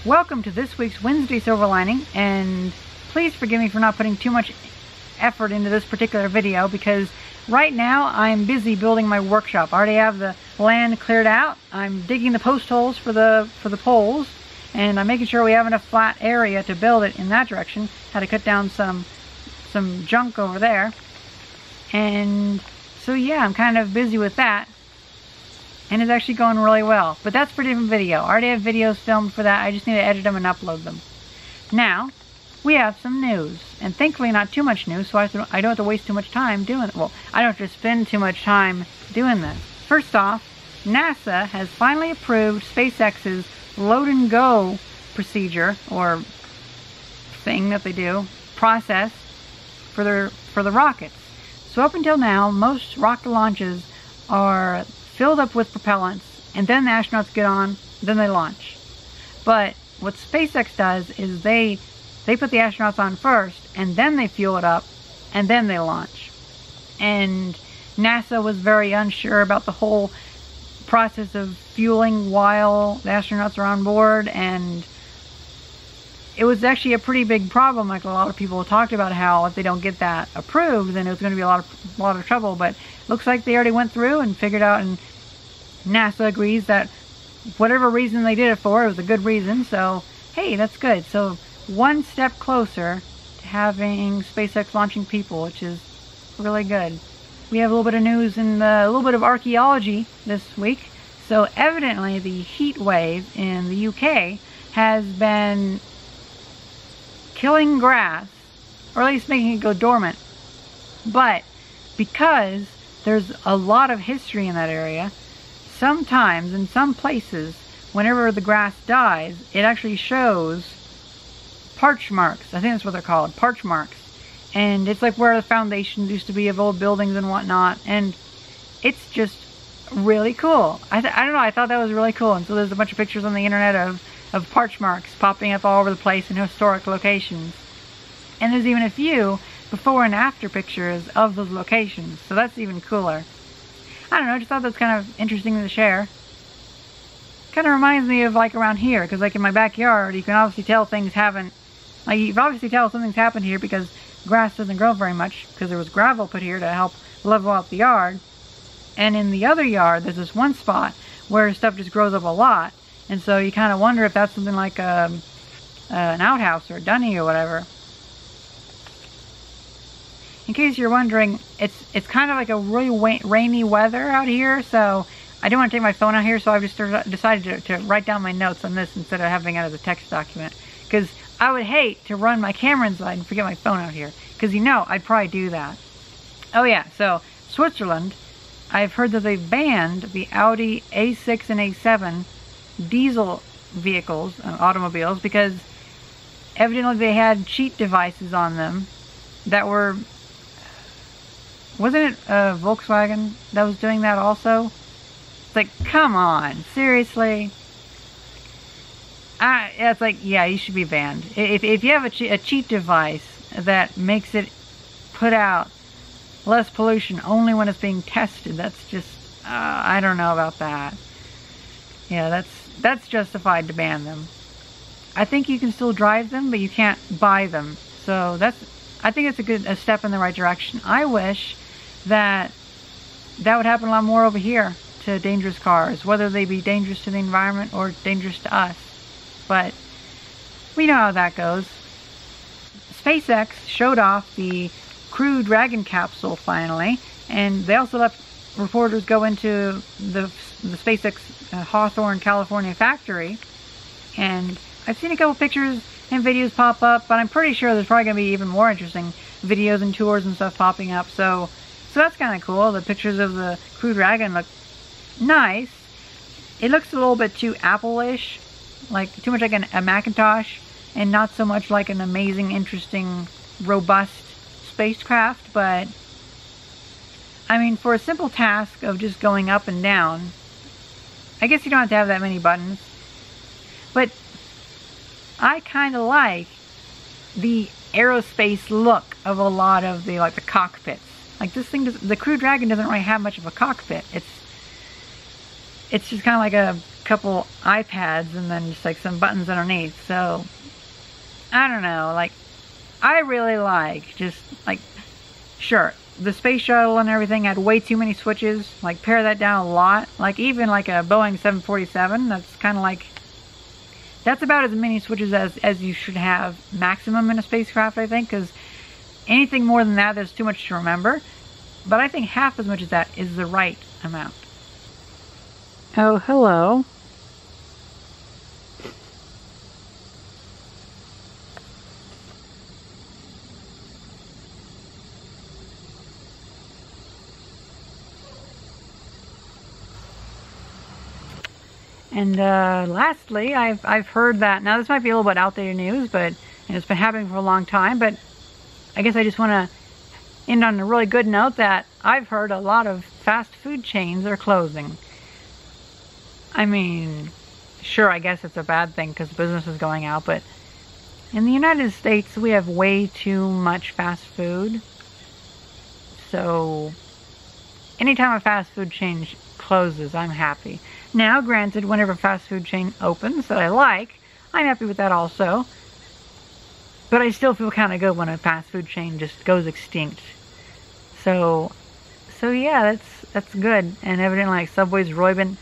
Welcome to this week's Wednesday Silver Lining, and please forgive me for not putting too much effort into this particular video because right now I'm busy building my workshop. I already have the land cleared out. I'm digging the post holes for the poles, and I'm making sure we have enough flat area to build it in that direction. Had to cut down some junk over there, and so yeah, I'm kind of busy with that. And it's actually going really well. But that's for a different video. I already have videos filmed for that. I just need to edit them and upload them. Now, we have some news. And thankfully not too much news, so I don't have to waste too much time doing it. Well, I don't have to spend too much time doing this. First off, NASA has finally approved SpaceX's load and go procedure, or thing that they do, process, for the rockets. So up until now, most rocket launches are filled up with propellants, and then the astronauts get on, then they launch. But what SpaceX does is they put the astronauts on first, and then they fuel it up, and then they launch. And NASA was very unsure about the whole process of fueling while the astronauts are on board, and it was actually a pretty big problem. Like, a lot of people talked about how if they don't get that approved, then it was going to be a lot of trouble. But looks like they already went through and figured out, and NASA agrees that whatever reason they did it for, it was a good reason. So hey, that's good. So one step closer to having SpaceX launching people, which is really good. We have a little bit of news and a little bit of archaeology this week. So evidently the heat wave in the UK has been killing grass, or at least making it go dormant. But because there's a lot of history in that area, sometimes in some places, whenever the grass dies, it actually shows Parch-Marks. I think that's what they're called, Parch-Marks. And it's like where the foundations used to be of old buildings and whatnot. And it's just really cool. I don't know, I thought that was really cool. And so there's a bunch of pictures on the internet of Parch-Marks popping up all over the place in historic locations. And there's even a few before and after pictures of those locations. So that's even cooler. I don't know, I just thought that's kind of interesting to share. Kind of reminds me of like around here, because like in my backyard, you can obviously tell things haven't, like you can obviously tell something's happened here because grass doesn't grow very much, because there was gravel put here to help level out the yard. And in the other yard, there's this one spot where stuff just grows up a lot. And so you kind of wonder if that's something like an outhouse or a dunny or whatever. In case you're wondering, it's kind of like a really rainy weather out here, so I don't want to take my phone out here, so I've just decided to write down my notes on this instead of having it as a text document. Because I would hate to run my camera inside and forget my phone out here. Because you know, I'd probably do that. Oh yeah, so Switzerland, I've heard that they've banned the Audi A6 and A7 diesel vehicles, automobiles, because evidently they had cheat devices on them that were... Wasn't it Volkswagen that was doing that also? It's like, come on, seriously? It's like, yeah, you should be banned. If you have a cheat device that makes it put out less pollution only when it's being tested, that's just, I don't know about that. Yeah, that's justified to ban them. I think you can still drive them, but you can't buy them. So I think it's a step in the right direction. I wish that would happen a lot more over here to dangerous cars, whether they be dangerous to the environment or dangerous to us. But we know how that goes. SpaceX showed off the Crew Dragon capsule finally, and they also let reporters go into the SpaceX Hawthorne, California factory. And I've seen a couple pictures and videos pop up, but I'm pretty sure there's probably going to be even more interesting videos and tours and stuff popping up. So that's kind of cool. The pictures of the Crew Dragon look nice. It looks a little bit too Apple-ish, like too much like a Macintosh, and not so much like an amazing, interesting, robust spacecraft. But I mean, for a simple task of just going up and down, I guess you don't have to have that many buttons. But I kind of like the aerospace look of a lot of the cockpits. Like this thing, the Crew Dragon doesn't really have much of a cockpit. It's just kind of like couple iPads and then just like some buttons underneath. So I don't know, like I really like just like, sure, the space shuttle and everything had way too many switches. Like pare that down a lot. Like even like a Boeing 747, that's kind of like, that's about as many switches as you should have maximum in a spacecraft, I think, because anything more than that, there's too much to remember. But I think half as much as that is the right amount. Oh, hello. And lastly, I've heard that, now this might be a little bit outdated news, but and it's been happening for a long time, but I guess I just want to end on a really good note that I've heard a lot of fast food chains are closing. I mean, sure, I guess it's a bad thing because business is going out, but in the United States, we have way too much fast food. So anytime a fast food chain closes, I'm happy. Now, granted, whenever a fast food chain opens that I like, I'm happy with that also. But I still feel kind of good when a fast food chain just goes extinct. So yeah, that's good. And evidently, like Subway's really been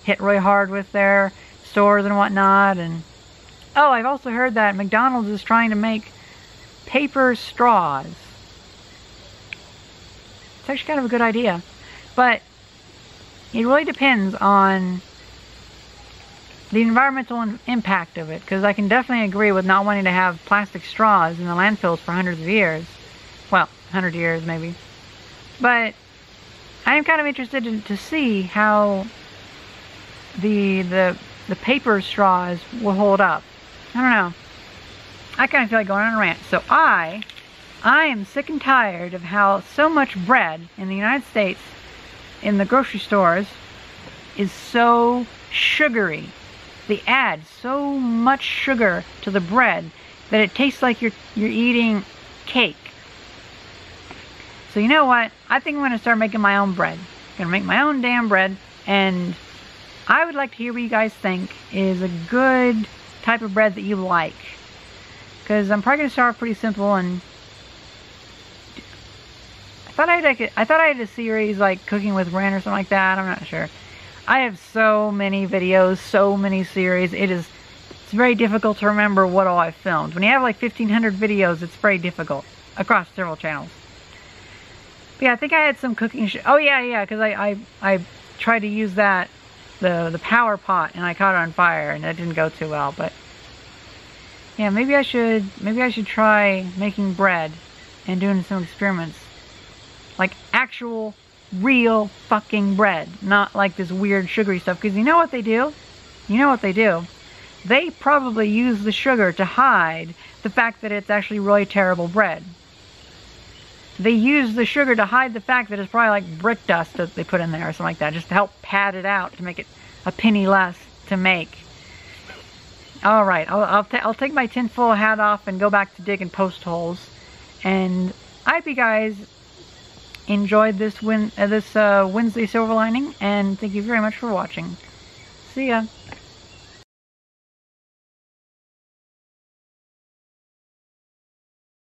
hit really hard with their stores and whatnot. And oh, I've also heard that McDonald's is trying to make paper straws. It's actually kind of a good idea, but it really depends on the environmental impact of it, because I can definitely agree with not wanting to have plastic straws in the landfills for hundreds of years. Well, 100 years maybe. But I am kind of interested to see how the paper straws will hold up. I don't know. I kind of feel like going on a rant. So I am sick and tired of how so much bread in the United States in the grocery stores is so sugary. They add so much sugar to the bread that it tastes like you're eating cake. So you know what? I think I'm going to start making my own bread. I'm going to make my own damn bread, and I would like to hear what you guys think is a good type of bread that you like. Because I'm probably going to start pretty simple, and I thought I had a series like cooking with Ren or something like that. I'm not sure. I have so many videos, so many series. It's very difficult to remember what all I've filmed. When you have like 1,500 videos, it's very difficult across several channels. But yeah, I think I had some cooking. Oh yeah, because I tried to use that the power pot and I caught it on fire and that didn't go too well. But yeah, maybe I should try making bread and doing some experiments. Like actual, real fucking bread. Not like this weird sugary stuff. Because you know what they do? You know what they do? They probably use the sugar to hide the fact that it's actually really terrible bread. They use the sugar to hide the fact that it's probably like brick dust that they put in there or something like that. Just to help pad it out to make it a penny less to make. Alright, I'll take my tinfoil hat off and go back to digging post holes. And I hope you guys enjoyed this Wednesday Silver Lining, and thank you very much for watching. See ya.